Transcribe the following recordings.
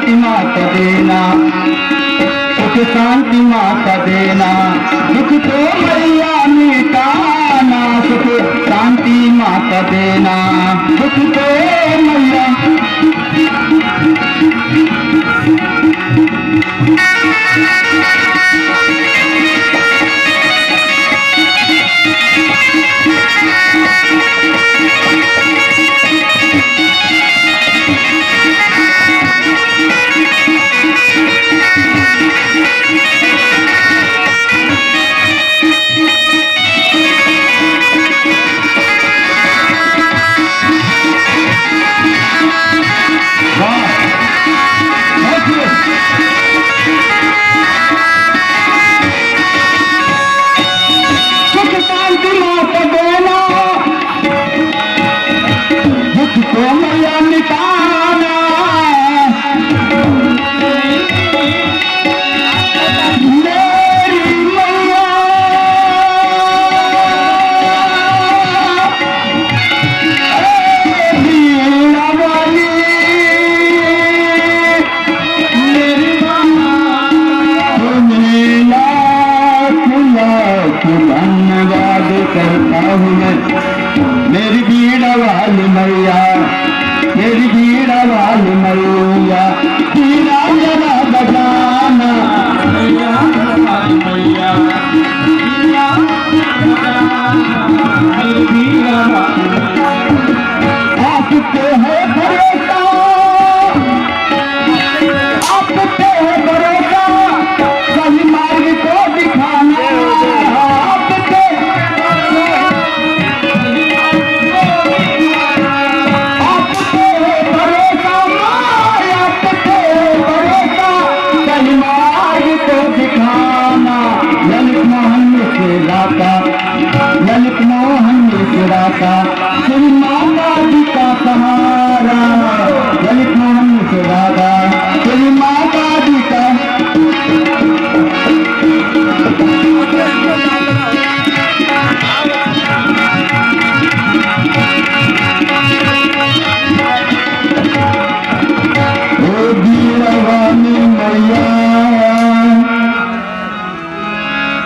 शांति माता देना, सुख शांति माता देना, दुख तो मैया मिटाना, सुख शांति माता देना, दुख तो मैया। धन्यवाद करता हूँ मैं मेरी बीड़ा वाली मैया, मेरी बीड़ा वाली मैया, बीड़ा जरा बजाना मैया, मैया मेरी बीड़ा आपके है भरोसा, आपके है भरोसा, सही मार्ग को दिखाना, ललित मोहन मिश्राता श्री माता जी का सहारा, ललित मोहन मिश्राता श्री माता जी का। ओ बीड़ा वाली मैया,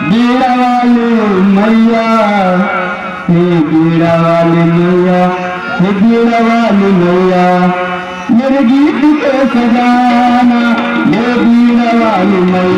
बीड़ा वाली मैया, हे बीड़ा वाली मैया, हे बीड़ा वाली मैया, मेरे गीत को सजाना, हे बीड़ा वाली मैया।